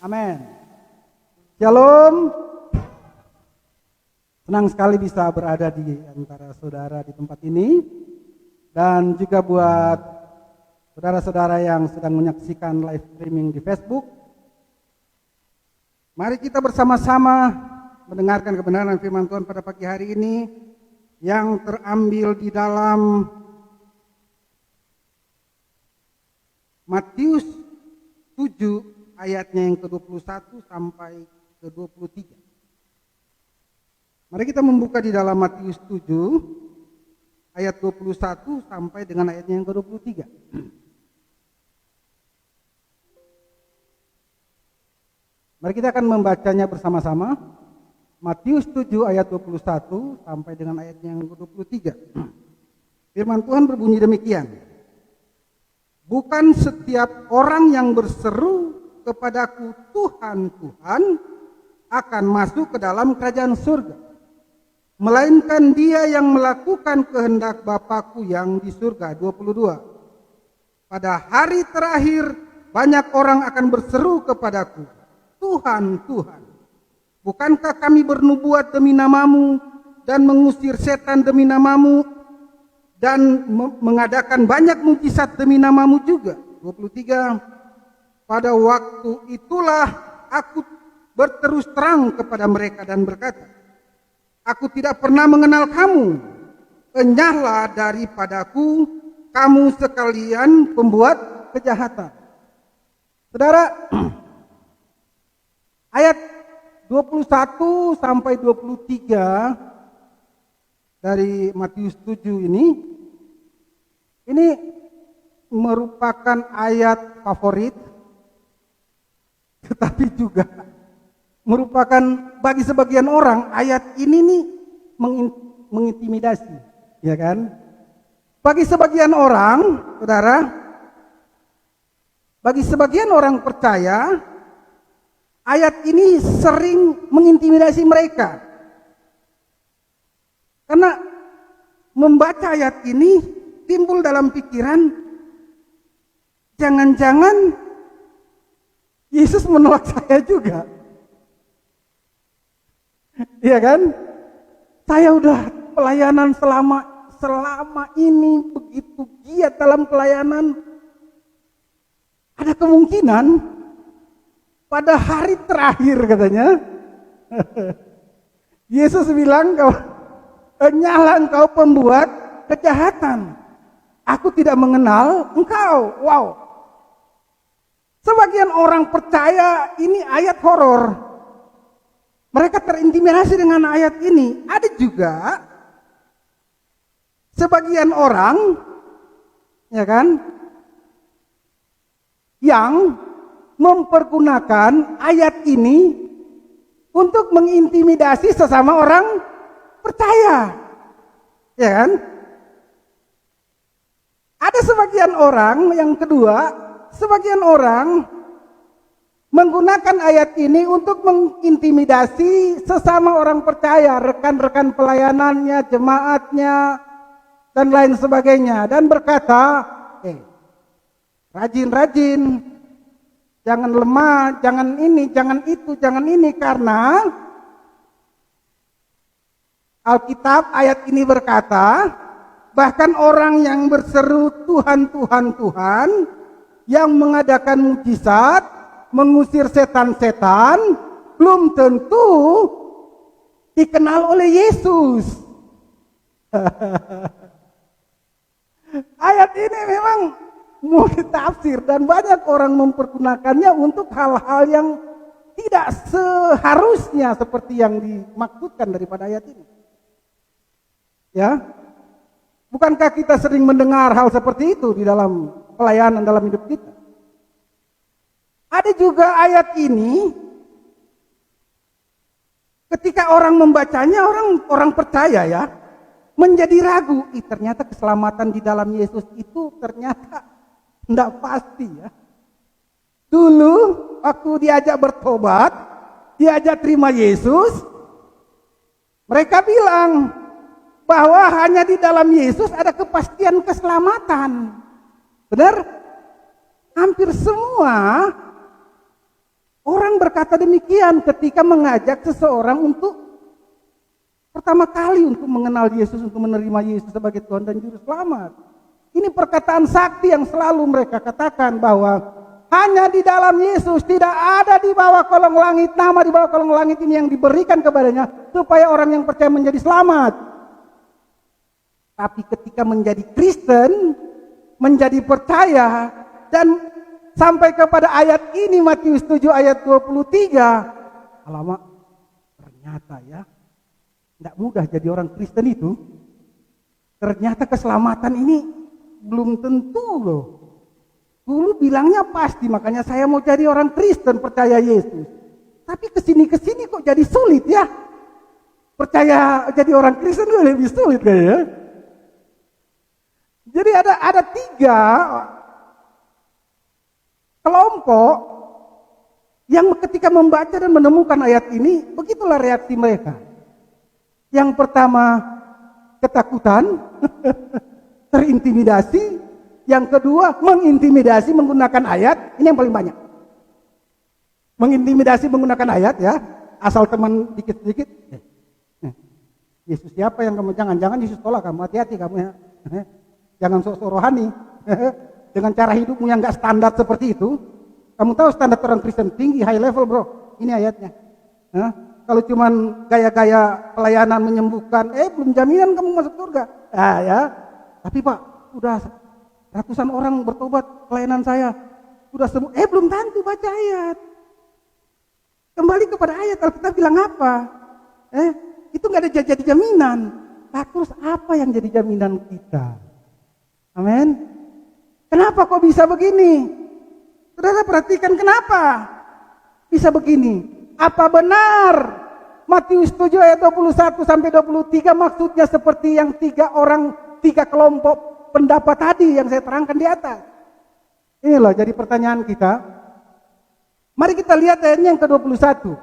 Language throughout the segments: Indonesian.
Amin. Shalom. Senang sekali bisa berada di antara saudara di tempat ini. Dan juga buat saudara-saudara yang sedang menyaksikan live streaming di Facebook. Mari kita bersama-sama mendengarkan kebenaran firman Tuhan pada pagi hari ini yang terambil di dalam Matius 7 ayatnya yang ke-21 sampai ke-23. Mari kita membuka di dalam Matius 7 ayat 21 sampai dengan ayatnya yang ke-23. Mari kita akan membacanya bersama-sama. Matius 7 ayat 21 sampai dengan ayatnya yang ke-23. Firman Tuhan berbunyi demikian. Bukan setiap orang yang berseru kepadaku Tuhan, Tuhan akan masuk ke dalam kerajaan surga, melainkan dia yang melakukan kehendak Bapakku yang di surga. 22. Pada hari terakhir banyak orang akan berseru kepadaku, Tuhan, Tuhan, bukankah kami bernubuat demi namamu dan mengusir setan demi namamu dan mengadakan banyak mujizat demi namamu juga. 23. Pada waktu itulah aku berterus terang kepada mereka dan berkata, aku tidak pernah mengenal kamu. Enyahlah daripadaku, kamu sekalian pembuat kejahatan. Saudara, ayat 21 sampai 23 dari Matius 7 ini merupakan ayat favorit, tetapi juga merupakan bagi sebagian orang ayat ini nih mengintimidasi, ya kan? Bagi sebagian orang, saudara, bagi sebagian orang percaya, ayat ini sering mengintimidasi mereka. Karena membaca ayat ini timbul dalam pikiran, jangan-jangan Yesus menolak saya juga. Iya kan? Saya udah pelayanan selama ini begitu giat dalam pelayanan. Ada kemungkinan pada hari terakhir katanya Yesus bilang, nyala engkau pembuat kejahatan. Aku tidak mengenal engkau. Wow. Sebagian orang percaya ini ayat horor. Mereka terintimidasi dengan ayat ini. Ada juga sebagian orang, ya kan, yang mempergunakan ayat ini untuk mengintimidasi sesama orang percaya. Ya kan? Ada sebagian orang yang kedua, sebagian orang menggunakan ayat ini untuk mengintimidasi sesama orang percaya, rekan-rekan pelayanannya, jemaatnya, dan lain sebagainya. Dan berkata, rajin-rajin, jangan lemah, jangan ini, jangan itu, jangan ini. Karena Alkitab ayat ini berkata, bahkan orang yang berseru Tuhan, Tuhan, Tuhan, yang mengadakan mujizat, mengusir setan-setan, belum tentu dikenal oleh Yesus. Ayat ini memang mau ditafsir dan banyak orang mempergunakannya untuk hal-hal yang tidak seharusnya seperti yang dimaksudkan daripada ayat ini. Ya, bukankah kita sering mendengar hal seperti itu di dalam pelayanan dalam hidup kita? Ada juga ayat ini, ketika orang membacanya, orang percaya ya, menjadi ragu. Ternyata keselamatan di dalam Yesus itu ternyata tidak pasti ya. Dulu waktu diajak bertobat, diajak terima Yesus, mereka bilang bahwa hanya di dalam Yesus ada kepastian keselamatan. Benar? Hampir semua orang berkata demikian ketika mengajak seseorang untuk pertama kali untuk mengenal Yesus, untuk menerima Yesus sebagai Tuhan dan Juru Selamat. Ini perkataan sakti yang selalu mereka katakan bahwa hanya di dalam Yesus, tidak ada di bawah kolong langit, nama di bawah kolong langit ini yang diberikan kepadanya supaya orang yang percaya menjadi selamat. Tapi ketika menjadi Kristen, menjadi percaya, dan sampai kepada ayat ini Matius 7 ayat 23. Alamak, ternyata ya, tidak mudah jadi orang Kristen itu. Ternyata keselamatan ini belum tentu loh. Dulu bilangnya pasti, makanya saya mau jadi orang Kristen, percaya Yesus. Tapi kesini kok jadi sulit ya. Percaya jadi orang Kristen lebih sulit kayaknya. Jadi ada 3 kelompok yang ketika membaca dan menemukan ayat ini, begitulah reaksi mereka. Yang pertama, ketakutan, terintimidasi. Yang kedua, mengintimidasi menggunakan ayat. Ini yang paling banyak. Mengintimidasi menggunakan ayat ya. Asal teman dikit-dikit. Yesus siapa yang kamu? Jangan Yesus tolak kamu. Hati-hati kamu ya. Jangan sok-sok rohani. Dengan cara hidupmu yang gak standar seperti itu. Kamu tahu standar orang Kristen tinggi, high level bro. Ini ayatnya. Kalau cuman gaya-gaya pelayanan menyembuhkan, belum jaminan kamu masuk surga. Ya. Tapi Pak, udah ratusan orang bertobat pelayanan saya. Udah semua, belum tentu baca ayat. Kembali kepada ayat, Alkitab bilang apa? Itu gak ada jadi jaminan. Terus apa yang jadi jaminan kita? Amin. Kenapa kok bisa begini? Saudara perhatikan kenapa bisa begini. Apa benar Matius 7 ayat 21 sampai 23 maksudnya seperti yang 3 kelompok pendapat tadi yang saya terangkan di atas? Ini loh jadi pertanyaan kita. Mari kita lihat ayatnya yang ke-21.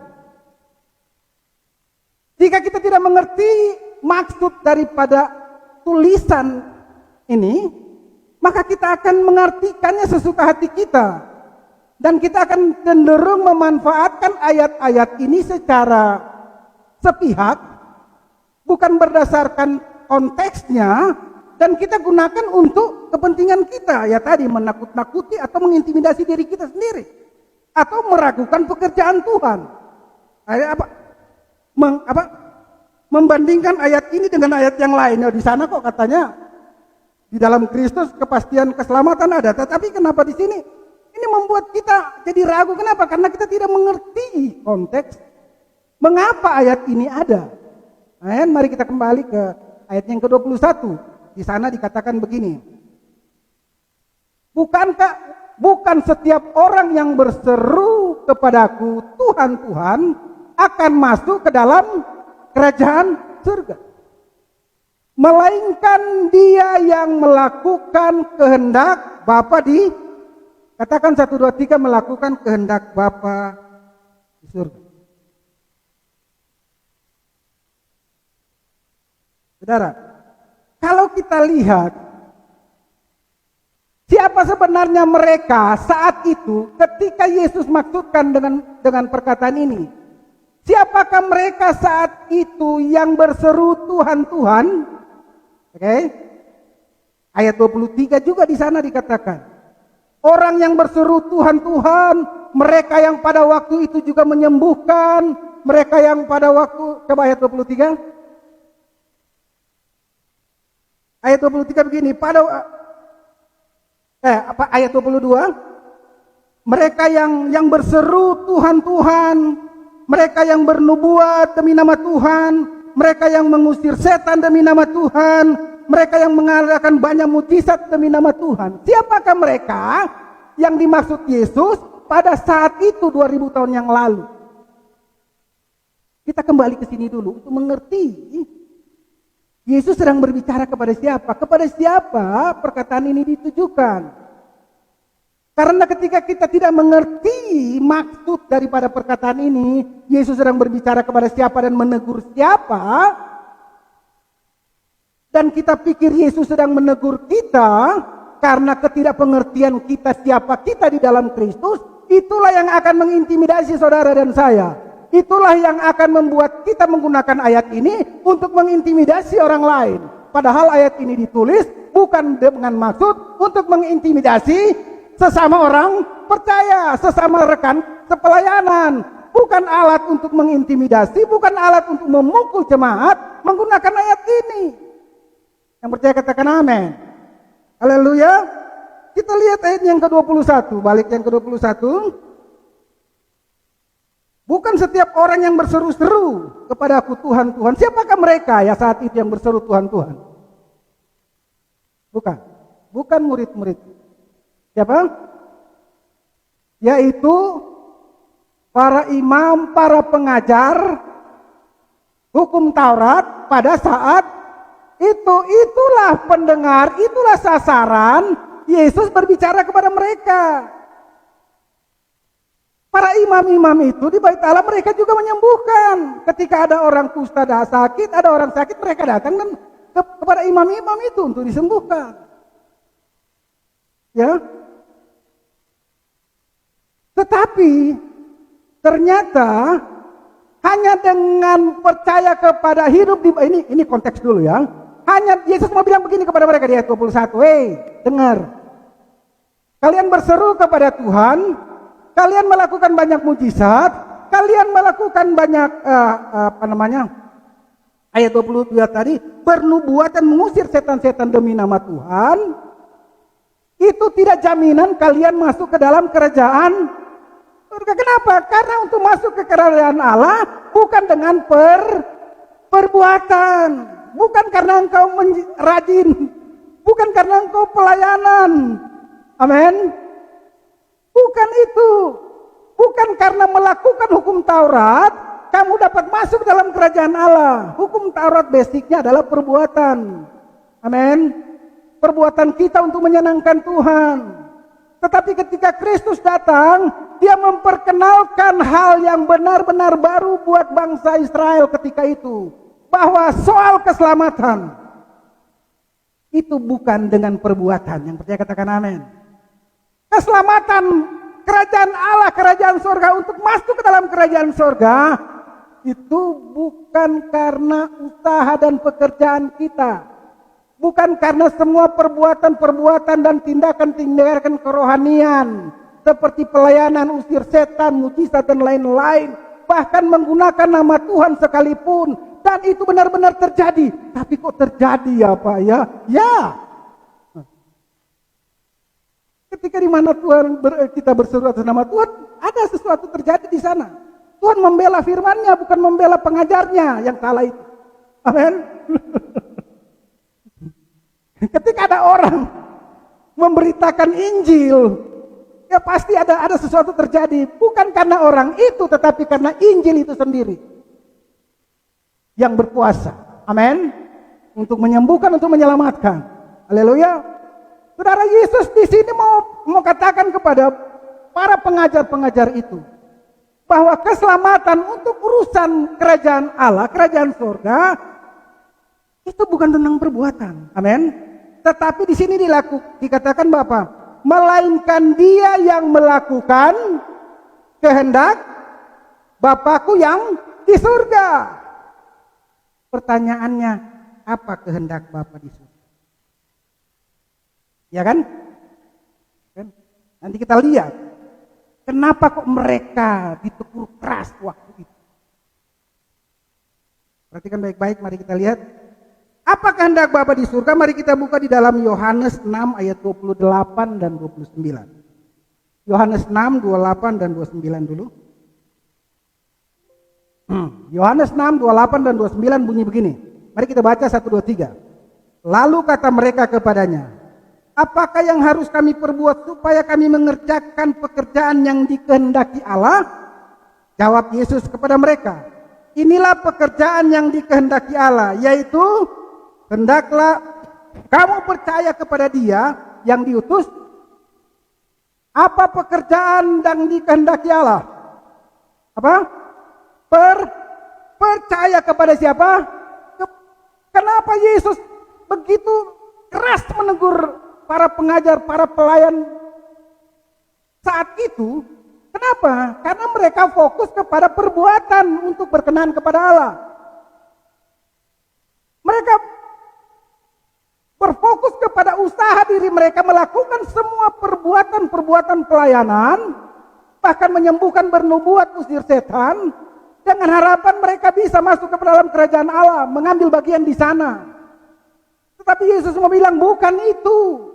Jika kita tidak mengerti maksud daripada tulisan ini, maka kita akan mengartikannya sesuka hati kita. Dan kita akan cenderung memanfaatkan ayat-ayat ini secara sepihak, bukan berdasarkan konteksnya, dan kita gunakan untuk kepentingan kita. Ya tadi menakut-nakuti atau mengintimidasi diri kita sendiri. Atau meragukan pekerjaan Tuhan. Membandingkan ayat ini dengan ayat yang lain. Di sana kok katanya di dalam Kristus kepastian keselamatan ada, tetapi kenapa di sini ini membuat kita jadi ragu? Kenapa? Karena kita tidak mengerti konteks mengapa ayat ini ada. Mari kita kembali ke ayat yang ke-21. Di sana dikatakan begini. Bukan setiap orang yang berseru kepadaku, Tuhan, Tuhan, akan masuk ke dalam kerajaan surga. Melainkan dia yang melakukan kehendak Bapa katakan 1, 2, 3 melakukan kehendak Bapa di surga. Saudara, kalau kita lihat siapa sebenarnya mereka saat itu ketika Yesus maksudkan dengan perkataan ini? Siapakah mereka saat itu yang berseru Tuhan, Tuhan? Oke. Ayat 23 juga di sana dikatakan. Orang yang berseru Tuhan, Tuhan, mereka yang pada waktu itu juga menyembuhkan, mereka yang pada waktu, coba ayat 23. Ayat 23 begini, ayat 22. Mereka yang berseru Tuhan, Tuhan, mereka yang bernubuat demi nama Tuhan, mereka yang mengusir setan demi nama Tuhan, mereka yang mengadakan banyak mujizat demi nama Tuhan. Siapakah mereka yang dimaksud Yesus pada saat itu 2000 tahun yang lalu? Kita kembali ke sini dulu untuk mengerti Yesus sedang berbicara kepada siapa? Kepada siapa perkataan ini ditujukan? Karena ketika kita tidak mengerti maksud daripada perkataan ini, Yesus sedang berbicara kepada siapa dan menegur siapa, dan kita pikir Yesus sedang menegur kita karena ketidakpengertian kita siapa kita di dalam Kristus, itulah yang akan mengintimidasi saudara dan saya. Itulah yang akan membuat kita menggunakan ayat ini untuk mengintimidasi orang lain. Padahal ayat ini ditulis bukan dengan maksud untuk mengintimidasi sesama orang percaya, sesama rekan sepelayanan. Bukan alat untuk mengintimidasi, bukan alat untuk memukul jemaat menggunakan ayat ini. Yang percaya katakan amin. Haleluya. Kita lihat ayat yang ke-21, balik yang ke-21. Bukan setiap orang yang berseru-seru kepada aku Tuhan, Tuhan. Siapakah mereka ya saat itu yang berseru Tuhan, Tuhan? Bukan murid-murid. Siapa? Yaitu para imam, para pengajar hukum Taurat pada saat itulah pendengar, itulah sasaran Yesus berbicara kepada mereka. Para imam-imam itu di Bait Allah mereka juga menyembuhkan. Ketika ada orang kusta sakit, ada orang sakit, mereka datang dan kepada imam-imam itu untuk disembuhkan. Ya. Tetapi ternyata hanya dengan percaya kepada hidup di ini konteks dulu ya. Hanya Yesus mau bilang begini kepada mereka di ayat 21. Dengar. Kalian berseru kepada Tuhan, kalian melakukan banyak mujizat, kalian melakukan banyak ayat 22 tadi, bernubuat dan mengusir setan-setan demi nama Tuhan. Itu tidak jaminan kalian masuk ke dalam kerajaan surga. Kenapa? Karena untuk masuk ke kerajaan Allah bukan dengan perbuatan, bukan karena engkau rajin, bukan karena engkau pelayanan. Amin. Bukan itu. Bukan karena melakukan hukum Taurat kamu dapat masuk dalam kerajaan Allah. Hukum Taurat basicnya adalah perbuatan. Amin. Perbuatan kita untuk menyenangkan Tuhan. Tetapi ketika Kristus datang, dia memperkenalkan hal yang benar-benar baru buat bangsa Israel ketika itu. Bahwa soal keselamatan itu bukan dengan perbuatan. Yang percaya katakan amin. Keselamatan kerajaan Allah, kerajaan surga, untuk masuk ke dalam kerajaan surga itu bukan karena usaha dan pekerjaan kita. Bukan karena semua perbuatan-perbuatan dan tindakan-tindakan kerohanian seperti pelayanan, usir setan, mujizat dan lain-lain, bahkan menggunakan nama Tuhan sekalipun, dan itu benar-benar terjadi. Tapi kok terjadi ya Pak ya? Ya. Ketika di mana kita berseru atas nama Tuhan, ada sesuatu terjadi di sana. Tuhan membela firman-Nya, bukan membela pengajarnya yang salah itu. Amin. Ketika ada orang memberitakan Injil, ya pasti ada sesuatu terjadi. Bukan karena orang itu, tetapi karena Injil itu sendiri yang berkuasa. Amin. Untuk menyembuhkan, untuk menyelamatkan. Haleluya. Saudara, Yesus di sini mau katakan kepada para pengajar-pengajar itu bahwa keselamatan untuk urusan kerajaan Allah, kerajaan surga itu bukan tentang perbuatan. Amin. Tetapi di sini dikatakan Bapak, melainkan Dia yang melakukan kehendak Bapakku yang di surga. Pertanyaannya, apa kehendak Bapa di surga? Ya kan? Nanti kita lihat kenapa kok mereka ditegur keras waktu itu. Perhatikan baik-baik, mari kita lihat apa kehendak Bapa di surga. Mari kita buka di dalam Yohanes 6 ayat 28 dan 29. Yohanes 6, 28 dan 29 dulu. Yohanes 6, 28 dan 29 bunyi begini. Mari kita baca 1, 2, 3. Lalu kata mereka kepadanya, apakah yang harus kami perbuat supaya kami mengerjakan pekerjaan yang dikehendaki Allah? Jawab Yesus kepada mereka, inilah pekerjaan yang dikehendaki Allah, yaitu hendaklah kamu percaya kepada Dia yang diutus. Apa pekerjaan yang dikehendaki Allah? Apa? Percaya kepada siapa? Kenapa Yesus begitu keras menegur para pengajar, para pelayan saat itu? Kenapa? Karena mereka fokus kepada perbuatan untuk berkenan kepada Allah. Mereka berfokus kepada usaha diri mereka melakukan semua perbuatan-perbuatan pelayanan, bahkan menyembuhkan, bernubuat, usir setan, dengan harapan mereka bisa masuk ke dalam kerajaan Allah, mengambil bagian di sana. Tetapi Yesus mau bilang bukan itu.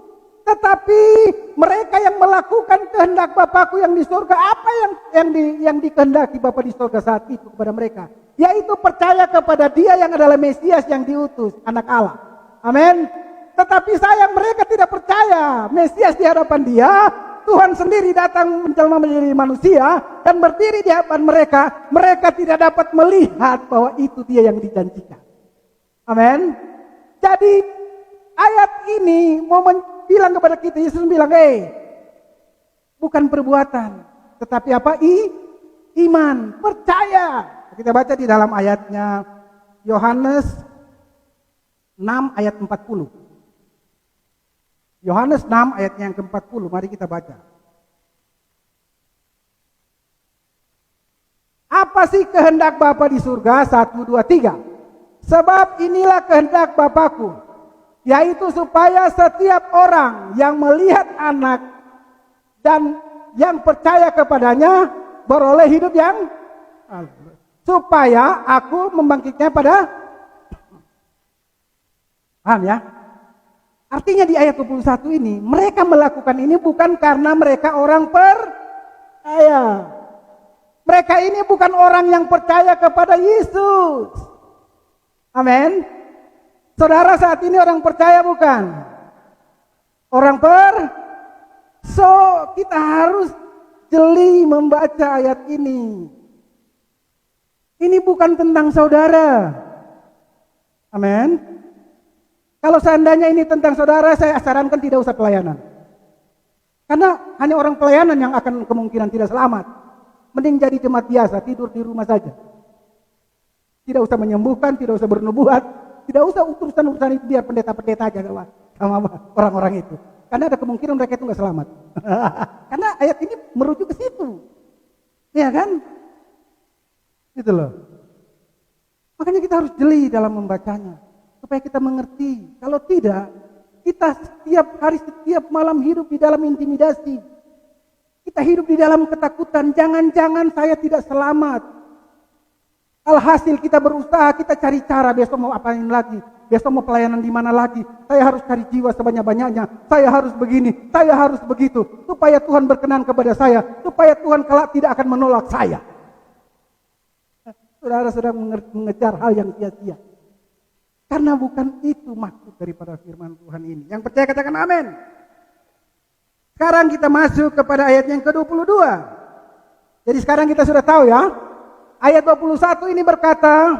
Tetapi mereka yang melakukan kehendak Bapakku yang di surga, apa yang dikehendaki Bapa di surga saat itu kepada mereka? Yaitu percaya kepada Dia yang adalah Mesias yang diutus, anak Allah. Amin. Tetapi sayang mereka tidak percaya Mesias di hadapan Dia. Tuhan sendiri datang menjelma menjadi manusia dan berdiri di hadapan mereka. Mereka tidak dapat melihat bahwa itu Dia yang dijanjikan. Amin. Jadi ayat ini mau bilang kepada kita, Yesus bilang, bukan perbuatan, tetapi apa? Iman, percaya. Kita baca di dalam ayatnya Yohanes 6 ayat 40. Yohanes 6 ayatnya yang ke-40, mari kita baca. Apa sih kehendak Bapa di surga? 1, 2, 3. Sebab inilah kehendak Bapakku, yaitu supaya setiap orang yang melihat anak dan yang percaya kepadanya beroleh hidup yang supaya aku membangkitnya pada. Paham ya? Artinya di ayat 21 ini mereka melakukan ini bukan karena mereka orang percaya. Mereka ini bukan orang yang percaya kepada Yesus. Amin. Saudara saat ini orang percaya bukan? So kita harus jeli membaca ayat ini. Ini bukan tentang saudara. Amin. Kalau seandainya ini tentang saudara, saya sarankan tidak usah pelayanan. Karena hanya orang pelayanan yang akan kemungkinan tidak selamat. Mending jadi jemaat biasa, tidur di rumah saja. Tidak usah menyembuhkan, tidak usah bernubuat, tidak usah urusan-urusan itu, biar pendeta-pendeta aja sama orang-orang itu. Karena ada kemungkinan mereka itu nggak selamat. Karena ayat ini merujuk ke situ. Ya kan? Gitu loh. Makanya kita harus jeli dalam membacanya. Supaya kita mengerti. Kalau tidak, kita setiap hari, setiap malam hidup di dalam intimidasi. Kita hidup di dalam ketakutan. Jangan-jangan saya tidak selamat. Alhasil kita berusaha, kita cari cara besok mau apain lagi, besok mau pelayanan di mana lagi. Saya harus cari jiwa sebanyak-banyaknya. Saya harus begini, saya harus begitu, supaya Tuhan berkenan kepada saya, supaya Tuhan kelak tidak akan menolak saya. Saudara sedang mengejar hal yang sia-sia. Karena bukan itu maksud daripada firman Tuhan ini. Yang percaya katakan amin. Sekarang kita masuk kepada ayat yang ke-22. Jadi sekarang kita sudah tahu ya. Ayat 21 ini berkata,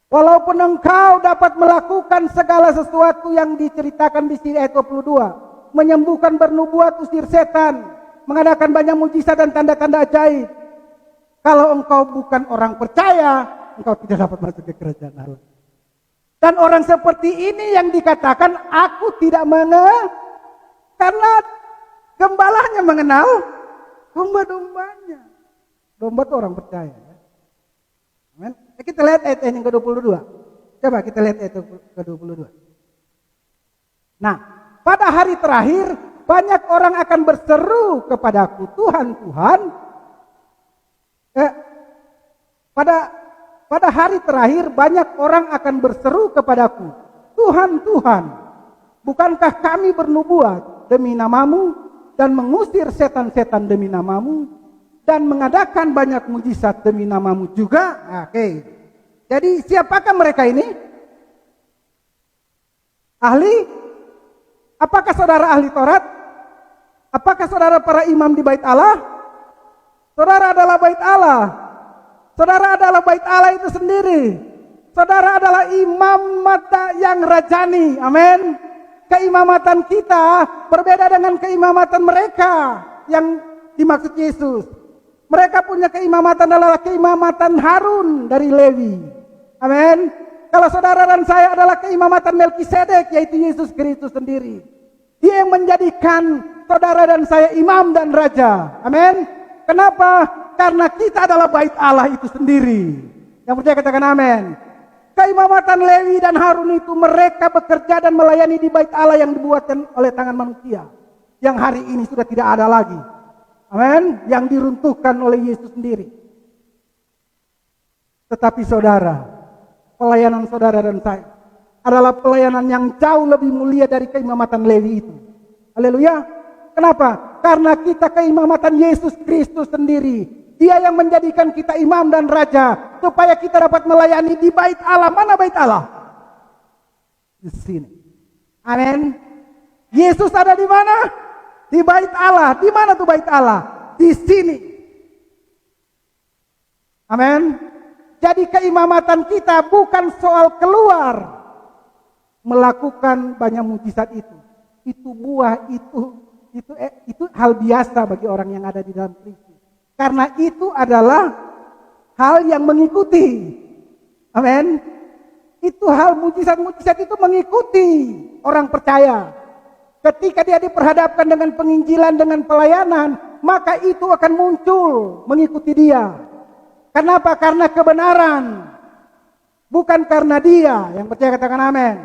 walaupun engkau dapat melakukan segala sesuatu yang diceritakan di sini ayat 22, menyembuhkan, bernubuat, usir setan, mengadakan banyak mujizat dan tanda-tanda ajaib. Kalau engkau bukan orang percaya, engkau tidak dapat masuk ke kerajaan Allah. Dan orang seperti ini yang dikatakan aku tidak mengenal, karena gembalanya mengenal domba-dombanya. Domba itu orang percaya. Amin. Kita lihat ayat yang ke-22. Coba kita lihat ayat ke-22. Nah, pada hari terakhir banyak orang akan berseru kepadaku, Tuhan, Tuhan. Pada hari terakhir banyak orang akan berseru kepadaku, Tuhan, Tuhan, bukankah kami bernubuat demi namamu dan mengusir setan-setan demi namamu dan mengadakan banyak mujizat demi namamu juga? Oke. Jadi siapakah mereka ini? Ahli? Apakah saudara ahli Taurat? Apakah saudara para imam di bait Allah? Saudara adalah bait Allah. Saudara adalah bait Allah itu sendiri. Saudara adalah imam mata yang rajani. Amin. Keimamatan kita berbeda dengan keimamatan mereka yang dimaksud Yesus. Mereka punya keimamatan adalah keimamatan Harun dari Lewi. Amin. Kalau saudara dan saya adalah keimamatan Melkisedek, yaitu Yesus Kristus sendiri. Dia yang menjadikan saudara dan saya imam dan raja. Amin. Kenapa? Karena kita adalah bait Allah itu sendiri. Yang percaya katakan amin. Keimamatan Lewi dan Harun itu mereka bekerja dan melayani di bait Allah yang dibuatkan oleh tangan manusia. Yang hari ini sudah tidak ada lagi. Amin. Yang diruntuhkan oleh Yesus sendiri. Tetapi saudara, pelayanan saudara dan saya adalah pelayanan yang jauh lebih mulia dari keimamatan Lewi itu. Haleluya. Kenapa? Karena kita keimamatan Yesus Kristus sendiri. Dia yang menjadikan kita imam dan raja supaya kita dapat melayani di bait Allah. Mana bait Allah? Di sini. Amin. Yesus ada di mana? Di bait Allah. Di mana tuh bait Allah? Di sini. Amin. Jadi keimamatan kita bukan soal keluar melakukan banyak mujizat itu. Itu buah, itu hal biasa bagi orang yang ada di dalam Kristus. Karena itu adalah hal yang mengikuti. Amin. Itu hal mujizat-mujizat itu mengikuti orang percaya. Ketika dia diperhadapkan dengan penginjilan, dengan pelayanan, maka itu akan muncul mengikuti dia. Kenapa? Karena kebenaran. Bukan karena dia. Yang percaya katakan amin.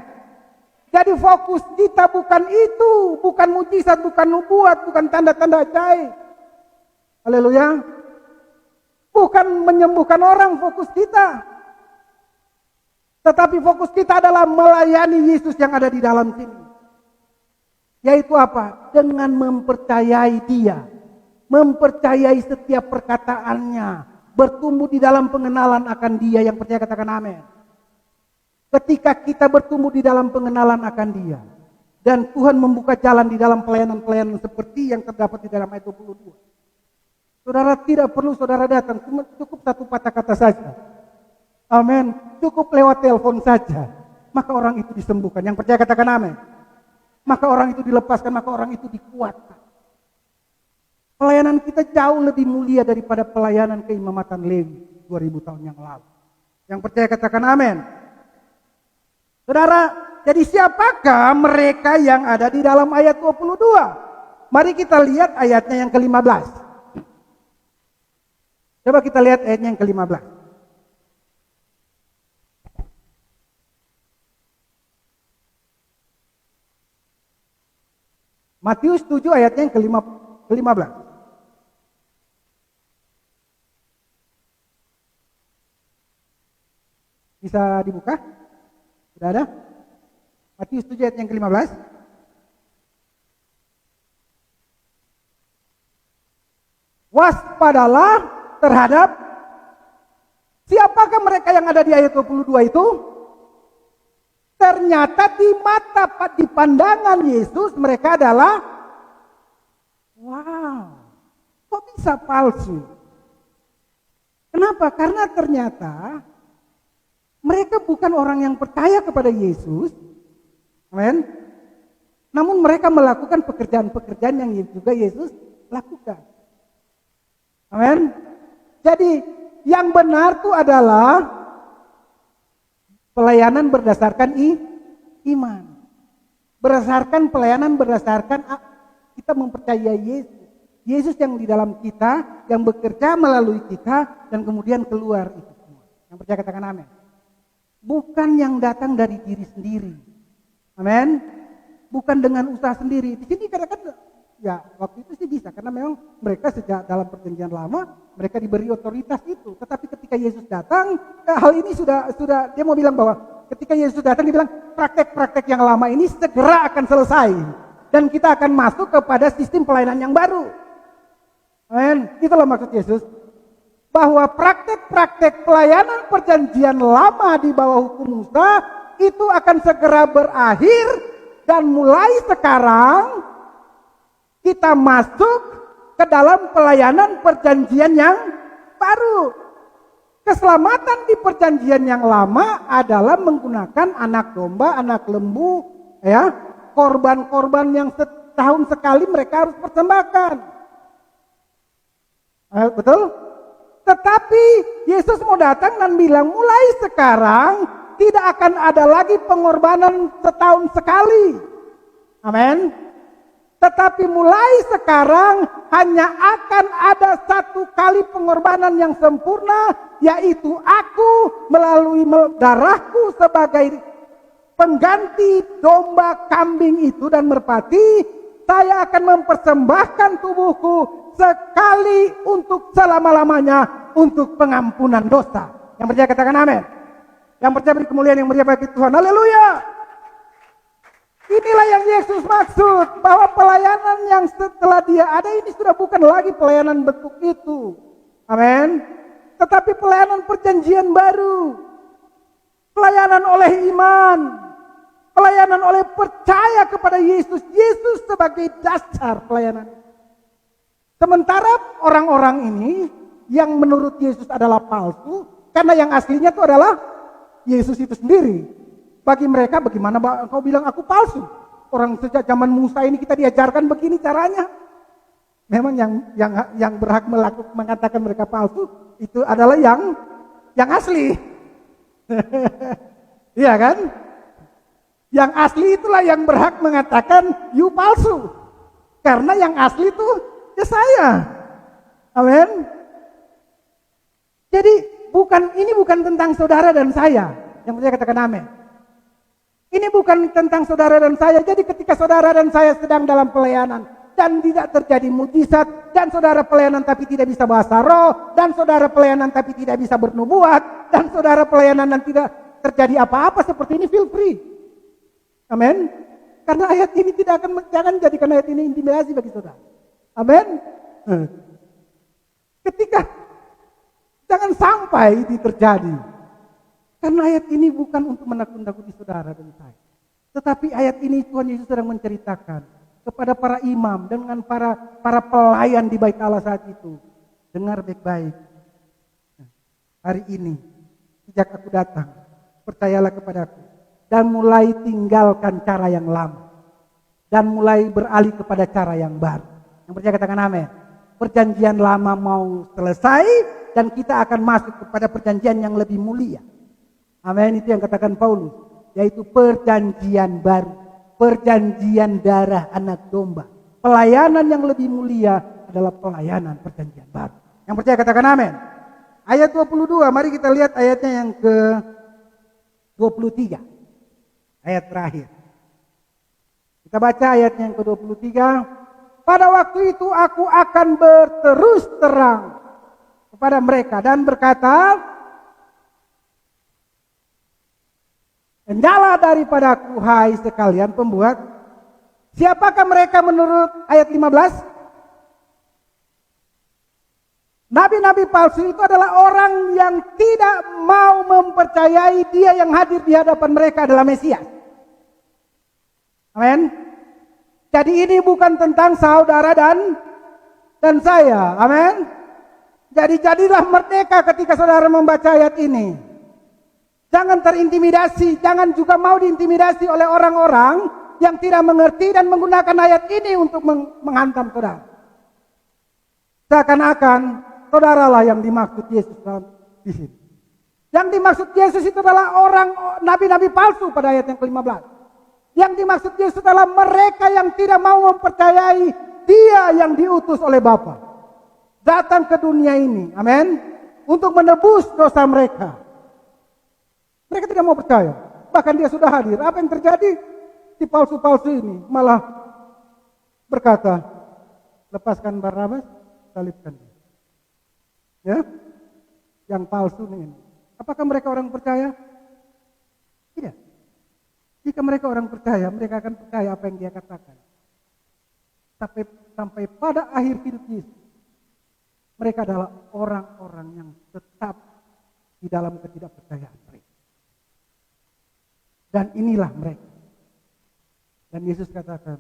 Jadi fokus kita bukan itu. Bukan mujizat, bukan nubuat, bukan tanda-tanda ajaib. Haleluya. Bukan menyembuhkan orang fokus kita. Tetapi fokus kita adalah melayani Yesus yang ada di dalam sini. Yaitu apa? Dengan mempercayai dia. Mempercayai setiap perkataannya. Bertumbuh di dalam pengenalan akan dia. Yang percaya katakan amin. Ketika kita bertumbuh di dalam pengenalan akan dia. Dan Tuhan membuka jalan di dalam pelayanan-pelayanan seperti yang terdapat di dalam ayat 22. Saudara tidak perlu saudara datang. Cukup satu patah kata saja. Amin. Cukup lewat telepon saja. Maka orang itu disembuhkan. Yang percaya katakan amin. Maka orang itu dilepaskan. Maka orang itu dikuatkan. Pelayanan kita jauh lebih mulia daripada pelayanan keimamatan Lewi 2000 tahun yang lalu. Yang percaya katakan amin. Saudara, jadi siapakah mereka yang ada di dalam ayat 22? Mari kita lihat ayatnya yang ke-15. Coba kita lihat ayatnya yang ke-15. Matius 7 ayatnya yang ke-15. Bisa dibuka? Sudah ada? Matius 7 ayat yang ke-15. Waspadalah terhadap siapakah mereka yang ada di ayat 22 itu? Ternyata di pandangan Yesus mereka adalah wow, kok bisa palsu? Kenapa? Karena ternyata mereka bukan orang yang percaya kepada Yesus. Amin. Namun mereka melakukan pekerjaan-pekerjaan yang juga Yesus lakukan. Amin. Jadi yang benar itu adalah pelayanan berdasarkan iman. Berdasarkan pelayanan berdasarkan kita mempercayai Yesus. Yesus yang di dalam kita, yang bekerja melalui kita dan kemudian keluar itu semua. Yang percaya katakan amin. Bukan yang datang dari diri sendiri. Amin. Bukan dengan usaha sendiri. Di sini kadang-kadang ya waktu itu sih bisa. Karena memang mereka sejak dalam perjanjian lama mereka diberi otoritas itu. Tetapi ketika Yesus datang, hal ini sudah dia mau bilang bahwa ketika Yesus datang dia bilang praktek-praktek yang lama ini segera akan selesai. Dan kita akan masuk kepada sistem pelayanan yang baru. Amin. Itulah maksud Yesus. Bahwa praktek-praktek pelayanan perjanjian lama di bawah hukum Musa itu akan segera berakhir dan mulai sekarang kita masuk ke dalam pelayanan perjanjian yang baru. Keselamatan di perjanjian yang lama adalah menggunakan anak domba, anak lembu, ya, korban-korban yang setahun sekali mereka harus persembahkan. Betul? Tetapi Yesus mau datang dan bilang mulai sekarang tidak akan ada lagi pengorbanan setahun sekali. Amin. Tetapi mulai sekarang hanya akan ada satu kali pengorbanan yang sempurna, yaitu aku melalui darahku sebagai pengganti domba, kambing itu dan merpati. Saya akan mempersembahkan tubuhku sekali untuk selama-lamanya untuk pengampunan dosa. Yang percaya katakan amin. Yang percaya beri kemuliaan yang mulia bagi Tuhan. Haleluya. Inilah yang Yesus maksud, bahwa pelayanan yang setelah dia ada ini sudah bukan lagi pelayanan bentuk itu. Amin. Tetapi pelayanan perjanjian baru. Pelayanan oleh iman. Pelayanan oleh percaya kepada Yesus. Yesus sebagai dasar pelayanan. Sementara orang-orang ini yang menurut Yesus adalah palsu, karena yang aslinya itu adalah Yesus itu sendiri. Bagi mereka, bagaimana engkau bilang aku palsu? Orang sejak zaman Musa ini kita diajarkan begini caranya. Memang yang berhak mengatakan mereka palsu itu adalah yang asli. Iya kan? Yang asli itulah yang berhak mengatakan you palsu. Karena yang asli itu ya saya. Amin. Jadi ini bukan tentang saudara dan saya. Yang percaya katakan amin. Ini bukan tentang saudara dan saya. Jadi ketika saudara dan saya sedang dalam pelayanan dan tidak terjadi mujizat, dan saudara pelayanan tapi tidak bisa bahasa roh, dan saudara pelayanan tapi tidak bisa bernubuat, dan saudara pelayanan dan tidak terjadi apa-apa seperti ini, feel free. Amin. Karena ayat ini jangan jadikan ayat ini intimidasi bagi saudara. Amin. Ketika jangan sampai ini terjadi. Karena ayat ini bukan untuk menakut-nakuti saudara dan saya. Tetapi ayat ini Tuhan Yesus sedang menceritakan kepada para imam dengan para pelayan di Bait Allah saat itu. Dengar baik-baik. Hari ini, sejak aku datang, percayalah kepadaku. Dan mulai tinggalkan cara yang lama. Dan mulai beralih kepada cara yang baru. Yang percaya katakan amin. Perjanjian lama mau selesai dan kita akan masuk kepada perjanjian yang lebih mulia. Amin, itu yang katakan Paulus, yaitu perjanjian baru, perjanjian darah anak domba. Pelayanan yang lebih mulia adalah pelayanan perjanjian baru. Yang percaya katakan amin. Ayat 22, mari kita lihat ayatnya yang ke 23. Ayat terakhir. Kita baca ayatnya yang ke 23. Pada waktu itu aku akan berterus terang kepada mereka dan berkata, "Nyala daripadaku, hai sekalian pembuat." Siapakah mereka menurut ayat 15? Nabi-nabi palsu itu adalah orang yang tidak mau mempercayai dia yang hadir di hadapan mereka adalah Mesias. Amin. Jadi ini bukan tentang saudara dan saya. Amin. Jadi jadilah merdeka ketika saudara membaca ayat ini. Jangan terintimidasi, jangan juga mau diintimidasi oleh orang-orang yang tidak mengerti dan menggunakan ayat ini untuk menghantam saudara. Seakan-akan saudaralah yang dimaksud Yesus di sini. Yang dimaksud Yesus itu adalah orang nabi-nabi palsu pada ayat yang ke-15. Yang dimaksud Yesus adalah mereka yang tidak mau mempercayai Dia yang diutus oleh Bapa. Datang ke dunia ini, amin, untuk menebus dosa mereka. Mereka tidak mau percaya. Bahkan dia sudah hadir. Apa yang terjadi? Si palsu-palsu ini malah berkata, lepaskan Barnabas, salibkan dia. Ya? Yang palsu ini. Apakah mereka orang percaya? Tidak. Jika mereka orang percaya, mereka akan percaya apa yang dia katakan. Sampai pada akhir hidup Yesus, mereka adalah orang-orang yang tetap di dalam ketidakpercayaan mereka. Dan inilah mereka. Dan Yesus katakan,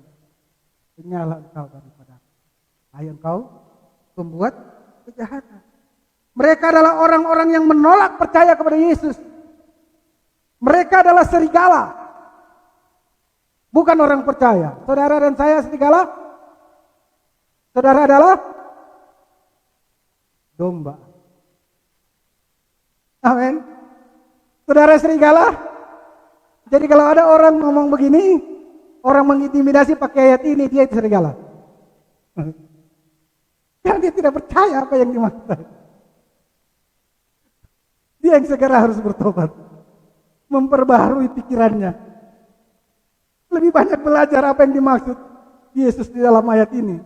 "Penyalah engkau daripada hai engkau pembuat kejahatan." Mereka adalah orang-orang yang menolak percaya kepada Yesus. Mereka adalah serigala, bukan orang percaya. Saudara dan saya serigala. Saudara adalah domba. Amin. Saudara serigala. Jadi kalau ada orang ngomong begini, orang mengintimidasi pakai ayat ini, dia itu serigala. Karena dia tidak percaya apa yang dimaksud. Dia yang segera harus bertobat, memperbaharui pikirannya. Lebih banyak belajar apa yang dimaksud Yesus di dalam ayat ini.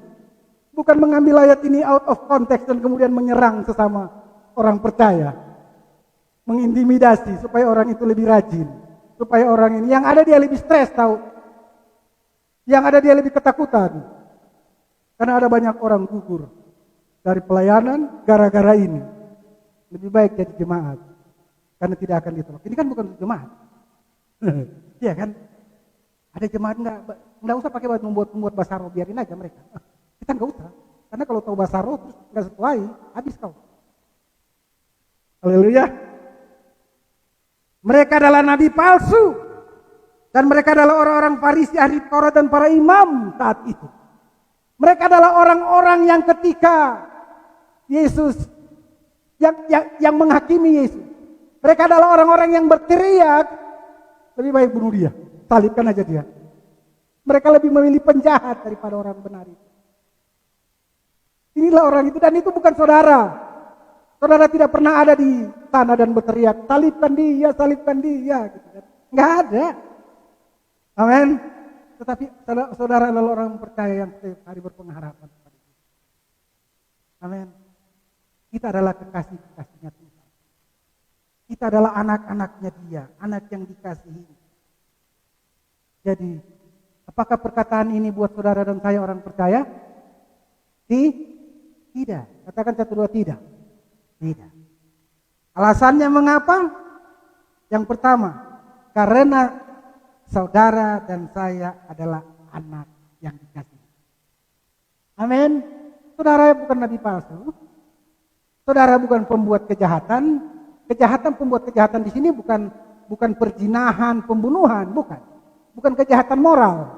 Bukan mengambil ayat ini out of context dan kemudian menyerang sesama orang percaya. Mengintimidasi supaya orang itu lebih rajin. Supaya orang ini, yang ada dia lebih stres tahu. Yang ada dia lebih ketakutan. Karena ada banyak orang gugur dari pelayanan gara-gara ini. Lebih baik jadi jemaat. Karena tidak akan ditolak. Ini kan bukan jemaat. Iya kan? Ada jemaat enggak usah pakai membuat basaro, biarin aja mereka. Kita enggak usah. Karena kalau tahu basaro terus enggak sesuai, habis kau. Haleluya. Mereka adalah nabi palsu. Dan mereka adalah orang-orang Farisi, ahli Taurat dan para imam saat itu. Mereka adalah orang-orang yang ketika Yesus yang menghakimi Yesus. Mereka adalah orang-orang yang berteriak, lebih baik bunuh dia, salibkan aja dia. Mereka lebih memilih penjahat daripada orang benar itu. Inilah orang itu, dan itu bukan saudara. Saudara tidak pernah ada di sana dan berteriak, salibkan dia. Gitu kan. Nggak ada. Amin. Tetapi saudara adalah orang percaya yang setiap hari berpengharapan. Amin. Kita adalah kekasih-kekasihnya Tuhan. Kita adalah anak-anaknya dia, anak yang dikasihi. Jadi, apakah perkataan ini buat saudara dan saya orang percaya? Tidak. Katakan 1, 2, tidak. Tidak. Alasannya mengapa? Yang pertama, karena saudara dan saya adalah anak yang dikasihi. Amin. Saudara bukan nabi palsu. Saudara bukan pembuat kejahatan. Pembuat kejahatan di sini bukan perzinahan, pembunuhan, bukan. Bukan kejahatan moral.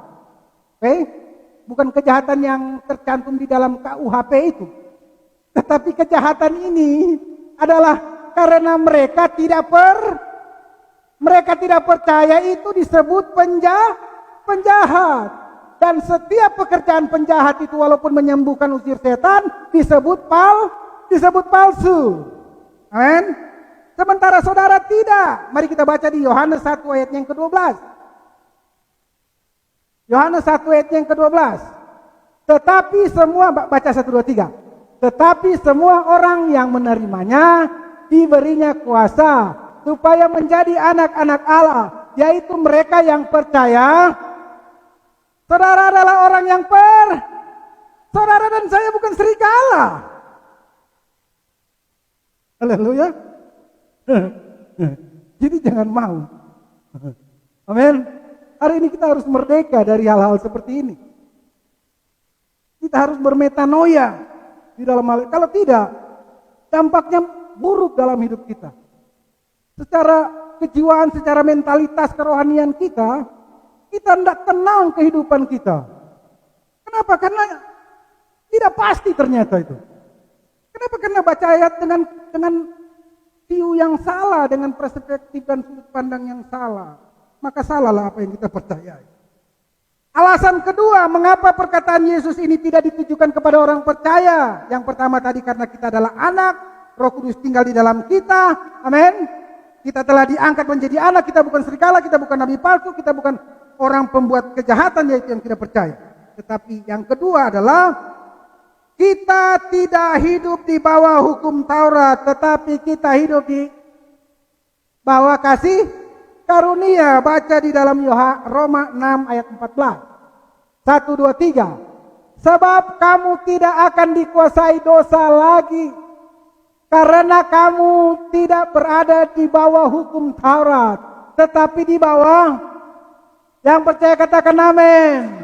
Oke? Bukan kejahatan yang tercantum di dalam KUHP itu. Tetapi kejahatan ini adalah karena mereka tidak percaya, itu disebut penjahat. Dan setiap pekerjaan penjahat itu walaupun menyembuhkan usir setan disebut palsu. Amin. Sementara saudara tidak. Mari kita baca di Yohanes 1 ayat yang ke-12. Yohanes 1 ayat yang ke-12. Tetapi semua, baca 1, 2, 3. Tetapi semua orang yang menerimanya diberinya kuasa supaya menjadi anak-anak Allah, yaitu mereka yang percaya. Saudara adalah orang yang saudara dan saya bukan serigala. Haleluya. Jadi jangan mau. Amin. Hari ini kita harus merdeka dari hal-hal seperti ini. Kita harus bermetanoia di dalam hal. Kalau tidak, dampaknya buruk dalam hidup kita. Secara kejiwaan, secara mentalitas kerohanian kita tidak tenang kehidupan kita. Kenapa? Karena tidak pasti ternyata itu. Kenapa? Karena baca ayat dengan view yang salah, dengan perspektif dan sudut pandang yang salah. Maka salahlah apa yang kita percayai. Alasan kedua, mengapa perkataan Yesus ini tidak ditujukan kepada orang percaya. Yang pertama tadi karena kita adalah anak, Roh Kudus tinggal di dalam kita. Amin. Kita telah diangkat menjadi anak, kita bukan serigala, kita bukan nabi palsu, kita bukan orang pembuat kejahatan, yaitu yang tidak percaya. Tetapi yang kedua adalah kita tidak hidup di bawah hukum Taurat, tetapi kita hidup di bawah kasih karunia. Baca di dalam Roma 6 ayat 14. 1, 2, 3. Sebab kamu tidak akan dikuasai dosa lagi, karena kamu tidak berada di bawah hukum Taurat, tetapi di bawah, yang percaya katakan amin.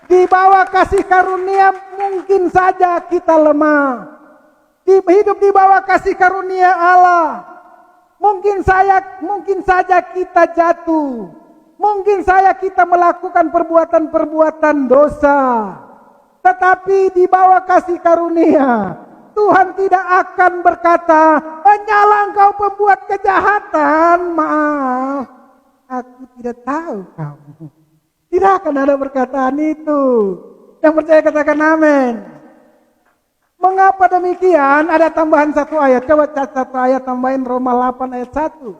Di bawah kasih karunia. Mungkin saja kita lemah. Hidup di bawah kasih karunia Allah. Mungkin saja kita jatuh. Mungkin saja kita melakukan perbuatan-perbuatan dosa. Tetapi di bawah kasih karunia, Tuhan tidak akan berkata, "Nyala engkau pembuat kejahatan, maaf, aku tidak tahu kamu." Tidak akan ada perkataan itu. Yang percaya katakan amin. Mengapa demikian? Ada tambahan satu ayat. Coba satu ayat tambahin Roma 8 ayat 1.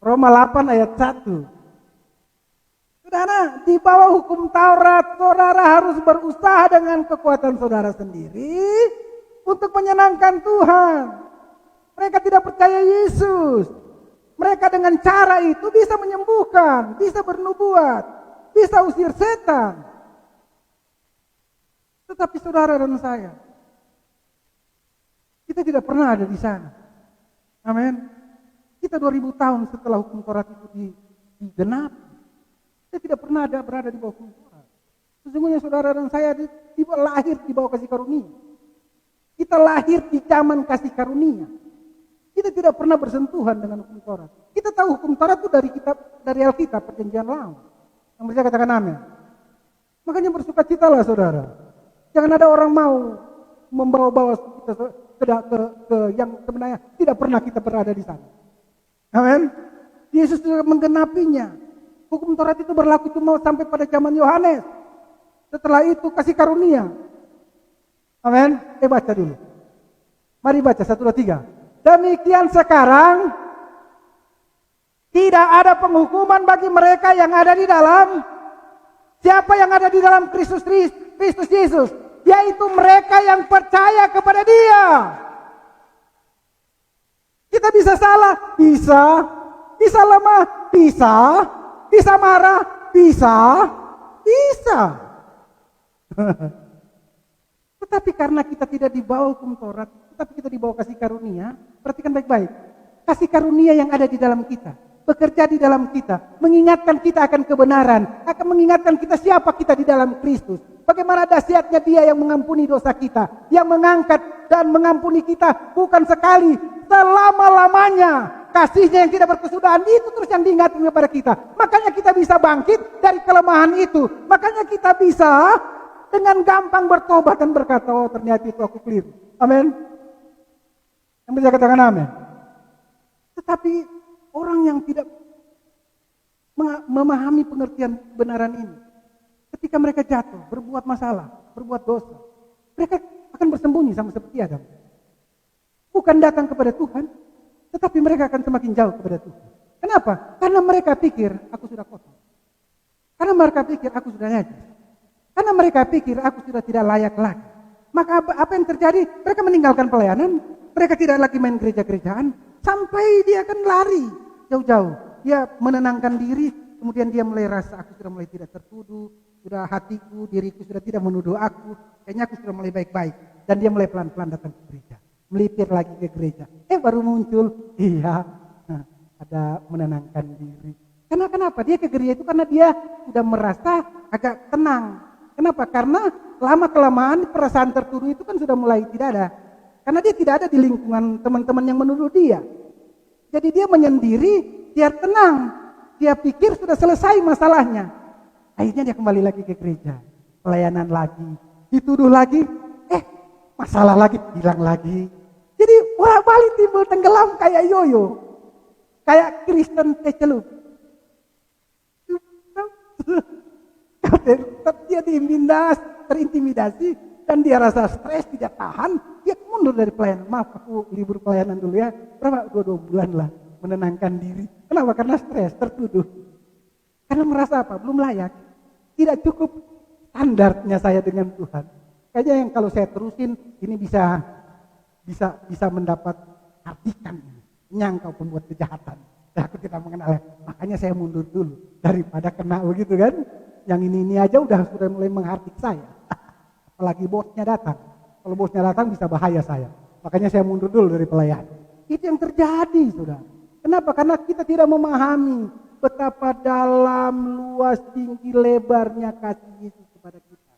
Roma 8 ayat 1. Saudara, di bawah hukum Taurat, saudara harus berusaha dengan kekuatan saudara sendiri untuk menyenangkan Tuhan. Mereka tidak percaya Yesus. Mereka dengan cara itu bisa menyembuhkan, bisa bernubuat, bisa usir setan. Tetapi saudara dan saya, kita tidak pernah ada di sana. Amin. Kita 2000 tahun setelah hukum Taurat itu digenapi. Kita tidak pernah berada di bawah hukum Taurat. Sesungguhnya saudara dan saya lahir di bawah kasih karunia. Kita lahir di zaman kasih karunia. Kita tidak pernah bersentuhan dengan hukum Taurat. Kita tahu hukum Taurat itu dari Alkitab, Perjanjian Lama. Yang percaya katakan amin. Makanya bersukacitalah saudara. Jangan ada orang mau membawa-bawa kita ke yang sebenarnya tidak pernah kita berada di sana. Amin. Yesus juga menggenapinya. Hukum Taurat itu berlaku cuma sampai pada zaman Yohanes. Setelah itu kasih karunia. Amin. Baca dulu. Mari baca 1, 2, 3. Demikian sekarang tidak ada penghukuman bagi mereka yang ada di dalam. Siapa yang ada di dalam Kristus Yesus? Yaitu mereka yang percaya kepada Dia. Kita bisa salah, bisa lemah, bisa marah, bisa. Tetapi karena kita tidak dibawa hukum Taurat, tetapi kita dibawa kasih karunia, perhatikan baik-baik. Kasih karunia yang ada di dalam kita, bekerja di dalam kita, mengingatkan kita akan kebenaran, akan mengingatkan kita siapa kita di dalam Kristus. Bagaimana dahsyatnya Dia yang mengampuni dosa kita, yang mengangkat dan mengampuni kita bukan sekali, selama-lamanya. Kasihnya yang tidak berkesudahan itu terus yang diingatkan kepada kita. Makanya kita bisa bangkit dari kelemahan itu. Makanya kita bisa dengan gampang bertobat dan berkata, oh ternyata itu aku keliru. Amin. Yang bisa katakan amin. Tetapi orang yang tidak memahami pengertian kebenaran ini, ketika mereka jatuh, berbuat masalah, berbuat dosa, mereka akan bersembunyi sama seperti Adam. Bukan datang kepada Tuhan, tetapi mereka akan semakin jauh kepada Tuhan. Kenapa? Karena mereka pikir aku sudah kotor. Karena mereka pikir aku sudah najis. Karena mereka pikir aku sudah tidak layak lagi. Maka apa yang terjadi? Mereka meninggalkan pelayanan. Mereka tidak lagi main gereja-gerejaan. Sampai dia akan lari jauh-jauh. Dia menenangkan diri. Kemudian dia mulai rasa aku sudah mulai tidak tertuduh. Sudah hatiku, diriku sudah tidak menuduh aku. Kayaknya aku sudah mulai baik-baik. Dan dia mulai pelan-pelan datang ke gereja. Melipir lagi ke gereja. Baru muncul. Iya. Ada menenangkan diri. Karena kenapa? Dia ke gereja itu karena dia sudah merasa agak tenang. Kenapa? Karena lama-kelamaan perasaan tertuduh itu kan sudah mulai tidak ada. Karena dia tidak ada di lingkungan teman-teman yang menuduh dia. Jadi dia menyendiri, dia tenang. Dia pikir sudah selesai masalahnya. Akhirnya dia kembali lagi ke gereja. Pelayanan lagi. Dituduh lagi. Masalah lagi, hilang lagi. Jadi bolak-balik timbul tenggelam kayak yoyo. Kayak Kristen kecelup. Dia terintimidasi dan dia rasa stres, tidak tahan, dia mundur dari pelayanan. Maaf, aku libur pelayanan dulu ya. Berapa? 2 bulan lah, menenangkan diri. Kenapa? Karena stres, tertuduh. Karena merasa apa? Belum layak. Tidak cukup standarnya saya dengan Tuhan. Kayaknya yang kalau saya terusin ini bisa mendapat artikan. Nyangkau pembuat kejahatan. Aku tidak mengenal. Makanya saya mundur dulu daripada kena begitu kan. Yang ini aja sudah mulai menghardik saya. Apalagi bosnya datang. Kalau bosnya datang bisa bahaya saya. Makanya saya mundur dulu dari pelayanan. Itu yang terjadi, saudara. Kenapa? Karena kita tidak memahami betapa dalam, luas, tinggi, lebarnya kasih Yesus kepada kita.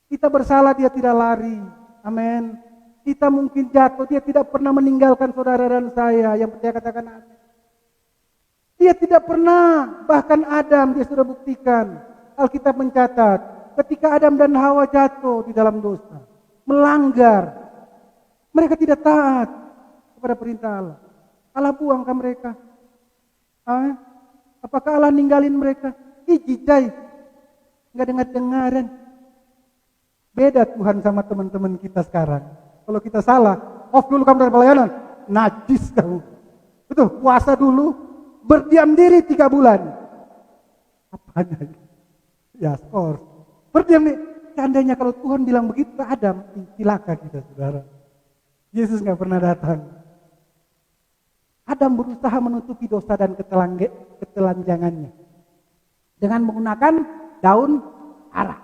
Kita bersalah, dia tidak lari. Amin. Kita mungkin jatuh, dia tidak pernah meninggalkan saudara dan saya. Yang percaya katakan amin. Dia tidak pernah, bahkan Adam dia sudah buktikan. Alkitab mencatat, ketika Adam dan Hawa jatuh di dalam dosa, melanggar, mereka tidak taat kepada perintah Allah. Allah buangkan mereka. Apakah Allah ninggalin mereka? Jijai, nggak dengar-dengaran. Beda Tuhan sama teman-teman kita sekarang. Kalau kita salah, off dulu kamu dari pelayanan, najis kamu. Betul, puasa dulu, berdiam diri 3 bulan. Apanya? Ya, skor. Berdiam diri. Seandainya kalau Tuhan bilang begitu ke Adam, celaka kita, saudara. Yesus nggak pernah datang. Adam berusaha menutupi dosa dan ketelanjangannya dengan menggunakan daun ara,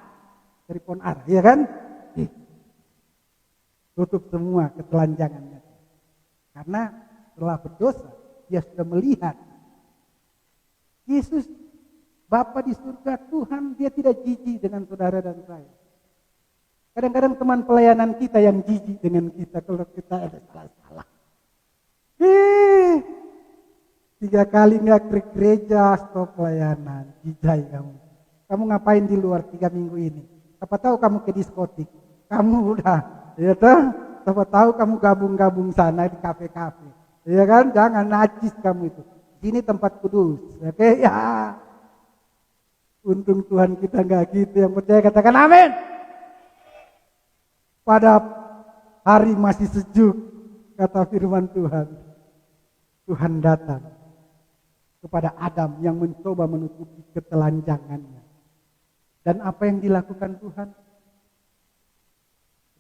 dari pohon ara, ya kan? Tutup semua ketelanjangannya. Karena setelah berdosa, dia sudah melihat Yesus, Bapa di surga, Tuhan, dia tidak jijik dengan saudara dan saya. Kadang-kadang teman pelayanan kita yang jijik dengan kita kalau kita ada salah-salah. 3 kali nggak ke gereja, stop pelayanan, jijai kamu. Kamu ngapain di luar 3 minggu ini? Siapa tahu kamu ke diskotik, kamu udah, ya toh? Siapa tahu kamu gabung-gabung sana di kafe-kafe, ya kan? Jangan najis kamu itu. Sini tempat kudus, oke? Ya. Untung Tuhan kita nggak gitu. Yang percaya katakan amin. Pada hari masih sejuk, kata firman Tuhan. Tuhan datang kepada Adam yang mencoba menutupi ketelanjangannya. Dan apa yang dilakukan Tuhan?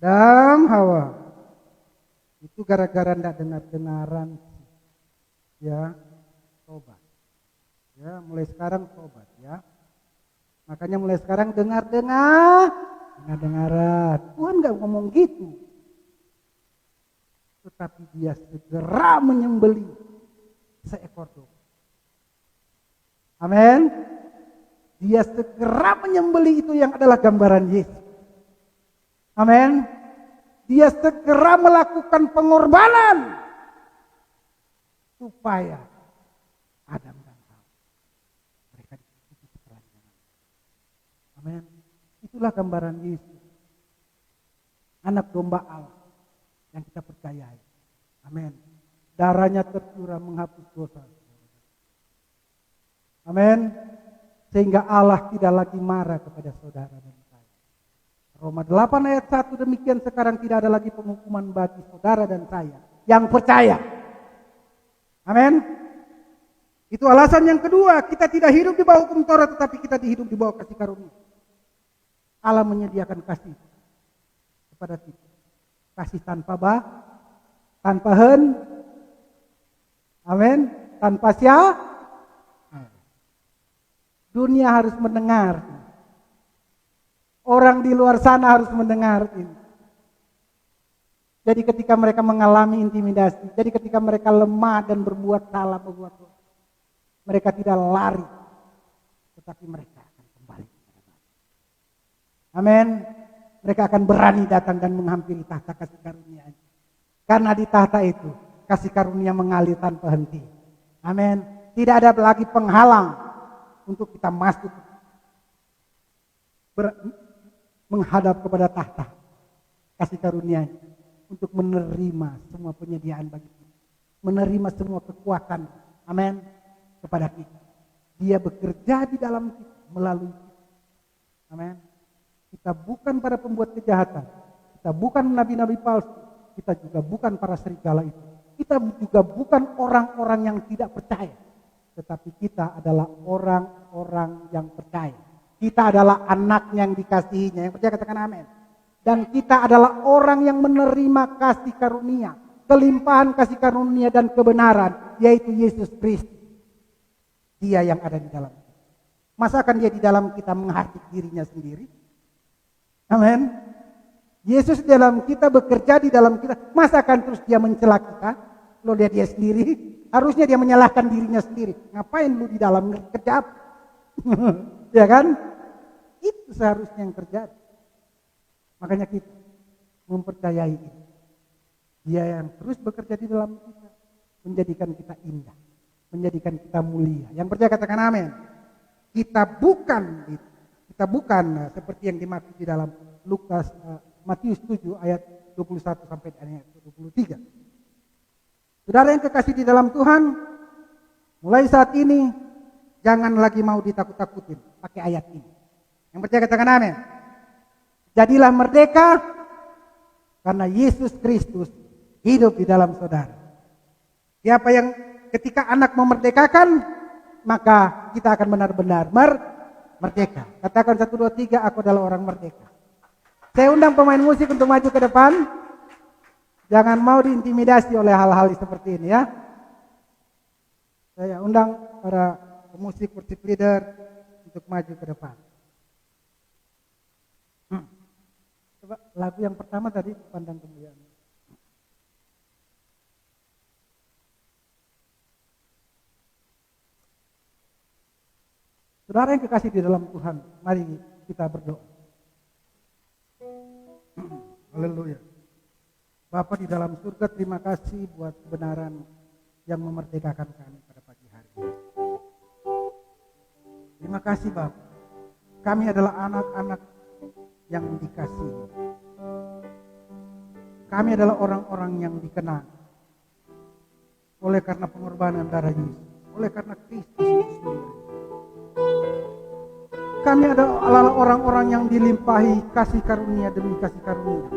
Adam, Hawa. Itu gara-gara tidak dengar-dengaran. Ya, tobat. Ya, mulai sekarang tobat ya. Makanya mulai sekarang dengar-dengaran. Tuhan nggak ngomong gitu. Tetapi dia segera menyembelih seekor domba. Amin. Dia segera menyembelih itu yang adalah gambaran Yesus. Amin. Dia segera melakukan pengorbanan supaya Adam dan Hawa mereka ditutupi ketelanjangan. Amin. Itulah gambaran Yesus, anak domba Allah yang kita percayai. Amin. Darahnya tercurah menghapus dosa. Amin. Sehingga Allah tidak lagi marah kepada saudara dan saya. Roma 8 ayat 1, demikian sekarang tidak ada lagi penghukuman bagi saudara dan saya yang percaya. Amin. Itu alasan yang kedua, kita tidak hidup di bawah hukum Taurat, tetapi kita hidup di bawah kasih karunia. Allah menyediakan kasih kepada kita. Kasih tanpa tanpa amin, tanpa dunia harus mendengar. Orang di luar sana harus mendengar ini. Jadi ketika mereka mengalami intimidasi, jadi ketika mereka lemah dan berbuat salah, berbuat dosa, mereka tidak lari, tetapi mereka akan kembali kepada Allah. Amin. Mereka akan berani datang dan menghampiri tahta kasih karunia. Karena di tahta itu kasih karunia mengalir tanpa henti. Amin. Tidak ada lagi penghalang untuk kita masuk menghadap kepada tahta kasih karunia untuk menerima semua penyediaan bagi kita, menerima semua kekuatan. Amin. Kepada kita. Dia bekerja di dalam kita, melalui kita. Amin. Kita bukan para pembuat kejahatan. Kita bukan nabi-nabi palsu. Kita juga bukan para serigala itu. Kita juga bukan orang-orang yang tidak percaya. Tetapi kita adalah orang-orang yang percaya. Kita adalah anak yang dikasihinya. Yang percaya katakan amin. Dan kita adalah orang yang menerima kasih karunia. Kelimpahan kasih karunia dan kebenaran. Yaitu Yesus Kristus. Dia yang ada di dalam kita. Masakan dia di dalam kita menghardik dirinya sendiri? Amin. Yesus di dalam kita, bekerja di dalam kita. Masakan terus dia mencela kita? Lo lihat dia sendiri. Harusnya dia menyalahkan dirinya sendiri. Ngapain lu di dalam kejap? Ya kan? Itu seharusnya yang terjadi. Makanya kita mempercayai ini. Dia yang terus bekerja di dalam kita. Menjadikan kita indah. Menjadikan kita mulia. Yang percaya katakan amin. Kita bukan seperti yang dimaksud di dalam Matius 7 ayat 21 sampai ayat 23. Saudara yang kekasih di dalam Tuhan, mulai saat ini jangan lagi mau ditakut-takutin pakai ayat ini. Yang percaya katakan amin. Jadilah merdeka karena Yesus Kristus hidup di dalam saudara. Siapa yang ketika anak memerdekakan, maka kita akan benar-benar merdeka. Katakan 1, 2, 3, aku adalah orang merdeka. Saya undang pemain musik untuk maju ke depan. Jangan mau diintimidasi oleh hal-hal seperti ini ya. Saya undang para pemusik, worship leader untuk maju ke depan. Coba lagu yang pertama tadi, Pandang Kemuliaan. Saudara yang kekasih di dalam Tuhan, mari kita berdoa. Haleluya. Bapa di dalam surga, terima kasih buat kebenaran yang memerdekakan kami pada pagi hari ini. Terima kasih Bapa. Kami adalah anak-anak yang dikasihi. Kami adalah orang-orang yang dikenal oleh karena pengorbanan darah Yesus, oleh karena Kristus itu sendiri. Kami adalah orang-orang yang dilimpahi kasih karunia demi kasih karunia.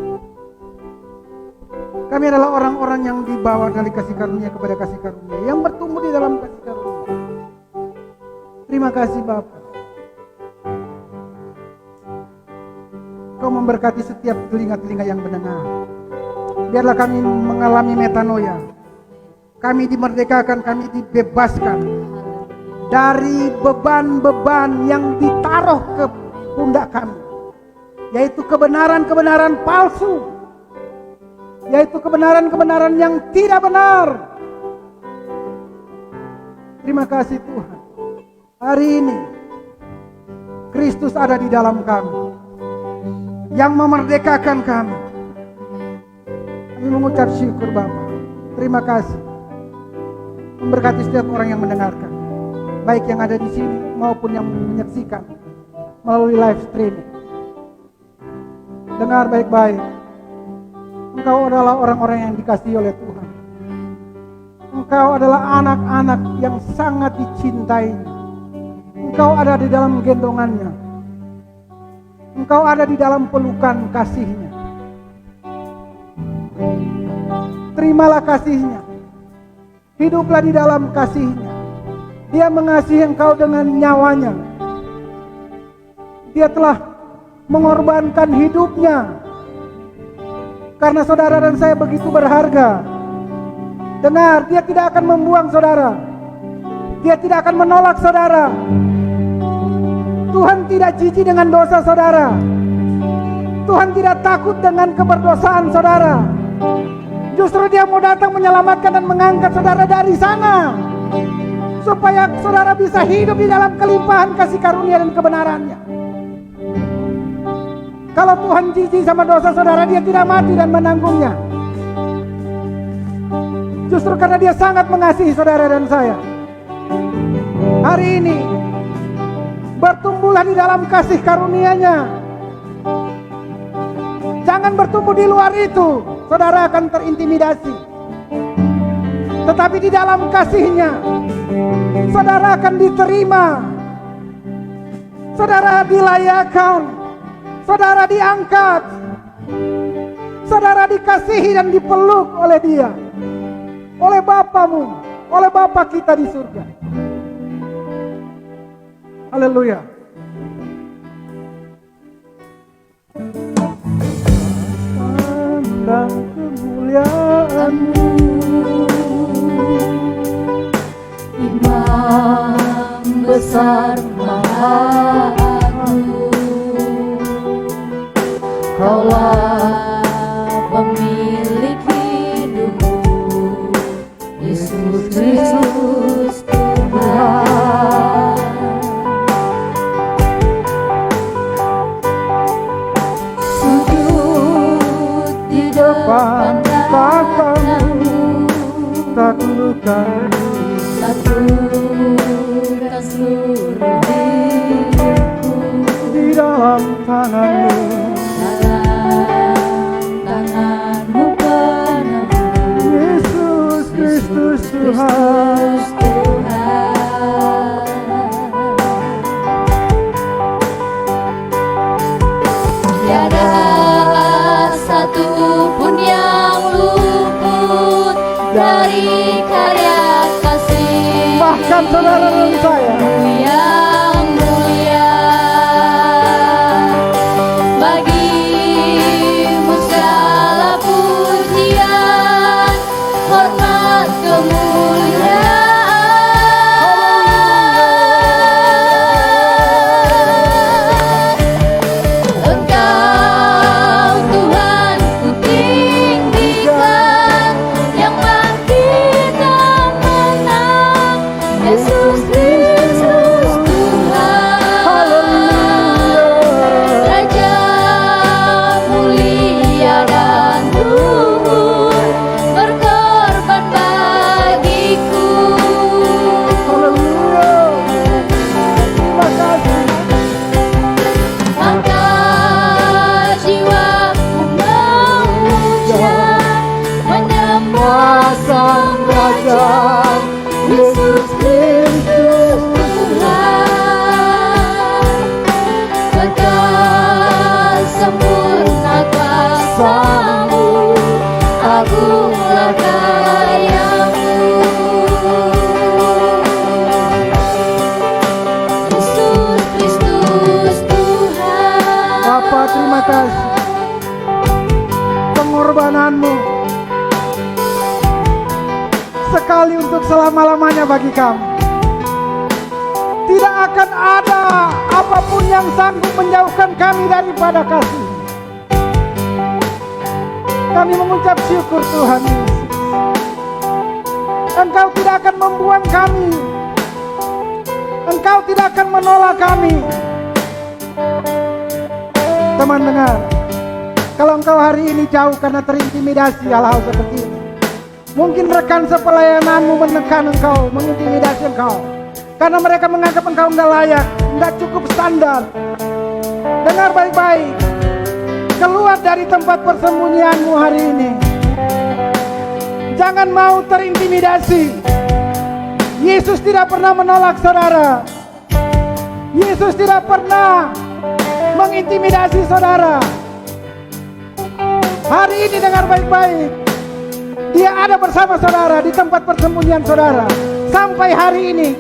Kami adalah orang-orang yang dibawa dari kasih karunia kepada kasih karunia, yang bertumbuh di dalam kasih karunia. Terima kasih Bapa. Kau memberkati setiap telinga-telinga yang mendengar. Biarlah kami mengalami metanoia. Kami dimerdekakan, kami dibebaskan dari beban-beban yang ditaruh ke pundak kami, yaitu kebenaran-kebenaran palsu, yaitu kebenaran-kebenaran yang tidak benar. Terima kasih Tuhan. Hari ini Kristus ada di dalam kami, yang memerdekakan kami. Kami mengucap syukur Bapa. Terima kasih. Memberkati setiap orang yang mendengarkan, baik yang ada di sini maupun yang menyaksikan melalui live streaming. Dengar baik-baik. Engkau adalah orang-orang yang dikasihi oleh Tuhan. Engkau adalah anak-anak yang sangat dicintai. Engkau ada di dalam gendongannya. Engkau ada di dalam pelukan kasihnya. Terimalah kasihnya. Hiduplah di dalam kasihnya. Dia mengasihi engkau dengan nyawanya. Dia telah mengorbankan hidupnya karena saudara dan saya begitu berharga. Dengar, dia tidak akan membuang saudara. Dia tidak akan menolak saudara. Tuhan tidak jijik dengan dosa saudara. Tuhan tidak takut dengan keberdosaan saudara. Justru dia mau datang menyelamatkan dan mengangkat saudara dari sana, supaya saudara bisa hidup di dalam kelimpahan kasih karunia dan kebenarannya. Kalau Tuhan jijik sama dosa saudara, dia tidak mati dan menanggungnya. Justru karena dia sangat mengasihi saudara dan saya. Hari ini bertumbuhlah di dalam kasih karunia-Nya. Jangan bertumbuh di luar itu, saudara akan terintimidasi. Tetapi di dalam kasih-Nya, saudara akan diterima. Saudara dilayakan. Saudara diangkat. Saudara dikasihi dan dipeluk oleh Dia. Oleh Bapamu, oleh Bapa kita di surga. Haleluya. Pandang kemuliaan-Mu, Imam besar Maha-Agung. Kaulah pemilik hidupku, Yesus Kristus Tuhan. Sujud di depan tahta-Mu, taklukkan seluruh diriku di dalam tangan-Mu. Tangan-Mu penuh, Yesus Kristus Tuhan. Tuhan. dari karya kasih Bahkan saudara dan saya yang mulia. Bagimu segala pujian, hormat, kemuliaan. Engkau Tuhan ku tinggikan, yang bangkit dan menang, Yesus Kristus Tuhan. Raja mulia dan luhur, berkorban bagiku. Haleluya. Terima kasih. Maka jiwaku memuja, menyembah Sang Raja, Yesus Kristus Tuhan. Kekal sempurna kuasa-Mu, agunglah karya-Mu. Yesus Kristus Tuhan. Bapa, terima kasih. Pengorbananmu sekali untuk selama-lamanya bagi kami. Tidak akan ada apapun yang sanggup menjauhkan kami daripada kasih. Kami mengucap syukur Tuhan Yesus. Engkau tidak akan membuang kami. Engkau tidak akan menolak kami. Teman dengar, kalau engkau hari ini jauh karena terintimidasi hal-hal seperti ini, mungkin rekan sepelayananmu menekan engkau, mengintimidasi engkau, karena mereka menganggap engkau enggak layak, enggak cukup standar. Dengar baik-baik, keluar dari tempat persembunyianmu hari ini. Jangan mau terintimidasi. Yesus tidak pernah menolak saudara. Yesus tidak pernah mengintimidasi saudara. Hari ini dengar baik-baik, Dia ada bersama saudara di tempat persembunyian saudara. Sampai hari ini,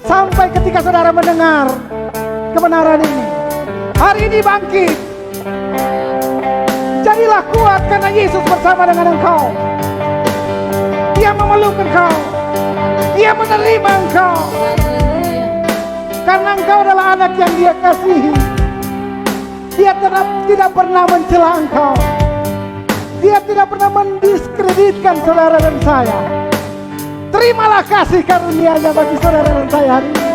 sampai ketika saudara mendengar kebenaran ini, hari ini bangkit. Jadilah kuat karena Yesus bersama dengan engkau. Dia memeluk engkau, Dia menerima engkau, karena engkau adalah anak yang Dia kasihi. Dia tidak pernah mencela engkau. Dia tidak pernah mendiskreditkan saudara dan saya. Terimalah kasih karunia-Nya bagi saudara dan saya hari ini,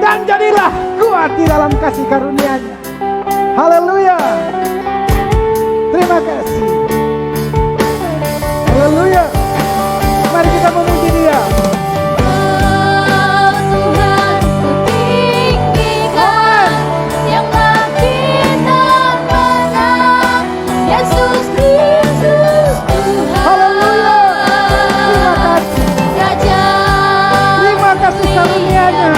dan jadilah kuat di dalam kasih karunia-Nya. Haleluya. Terima kasih. Haleluya. Mari kita memuji Dia. Oh Tuhan ku tinggikan, yang bangkit dan menang, Yesus Kristus Tuhan. Haleluya. Terima kasih. Raja Terima kasih karunia-Nya.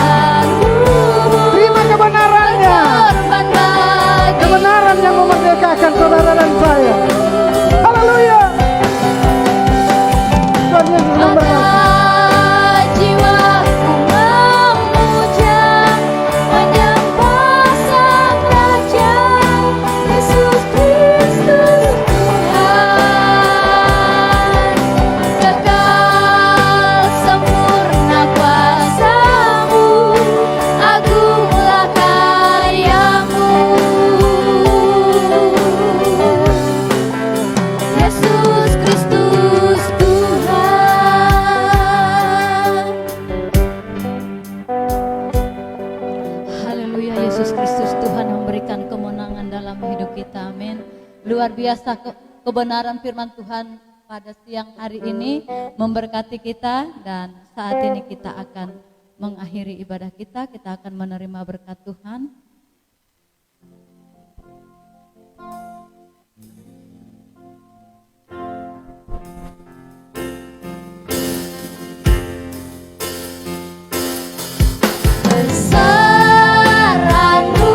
Terima kebenaran-Nya. korban bagi Kebenaran yang memerdekakan saudara dan saya. Haleluya. Tuhan Yesus memberkati. jiwaku memuja, menyembah Sang Raja, Yesus Kristus Tuhan. Kekal sempurna kuasa-Mu, agunglah karya-Mu. Yesus Kristus Tuhan. Haleluya, Yesus Kristus Tuhan memberikan kemenangan dalam hidup kita, amin. Luar biasa kebenaran firman Tuhan pada siang hari ini memberkati kita, dan saat ini kita akan mengakhiri ibadah kita akan menerima berkat Tuhan. Besaranmu,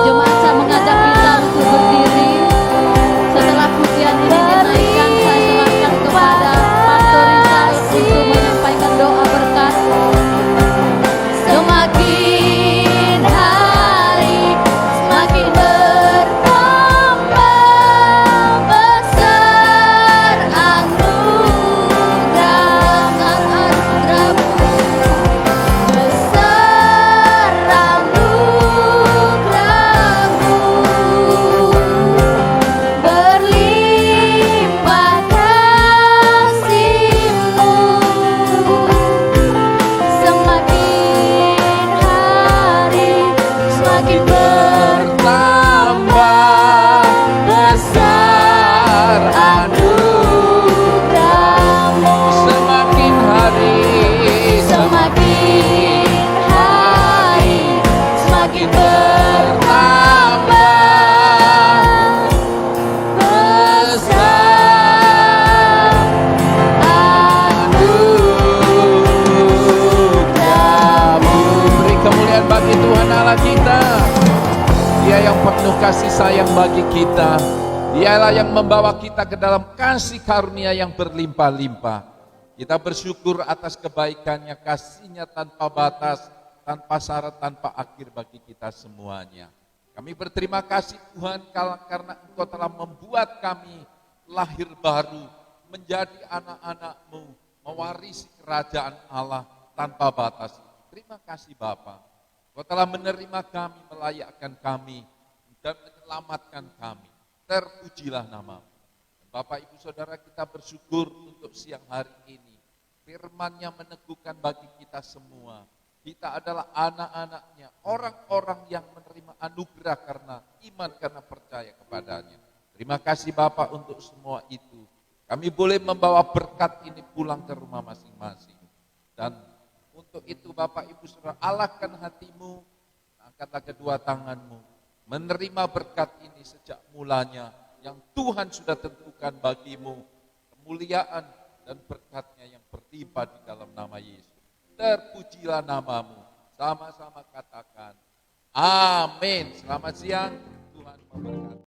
jemaat saya mengajak kita untuk berdiri. Setelah pujian ini dinaikkan, saya serahkan kepada kasih sayang bagi kita. Dialah yang membawa kita ke dalam kasih karunia yang berlimpah-limpah. Kita bersyukur atas kebaikannya, kasihnya tanpa batas, tanpa syarat, tanpa akhir bagi kita semuanya. Kami berterima kasih Tuhan karena Engkau telah membuat kami lahir baru, menjadi anak-anak-Mu, mewarisi kerajaan Allah tanpa batas. Terima kasih Bapa. Engkau telah menerima kami, melayakkan kami, dan menyelamatkan kami. Terpujilah nama-Mu. Bapak Ibu Saudara, kita bersyukur untuk siang hari ini. Firman-Nya meneguhkan bagi kita semua. Kita adalah anak-anaknya, orang-orang yang menerima anugerah karena iman, karena percaya kepadanya. Terima kasih Bapak untuk semua itu. Kami boleh membawa berkat ini pulang ke rumah masing-masing. Dan untuk itu Bapak Ibu Saudara, alahkan hatimu, angkatlah kedua tanganmu, menerima berkat ini sejak mulanya yang Tuhan sudah tentukan bagimu, kemuliaan dan berkat-Nya yang berlimpah di dalam nama Yesus. Terpujilah nama-Mu. Sama-sama katakan, amin. Selamat siang, Tuhan memberkati.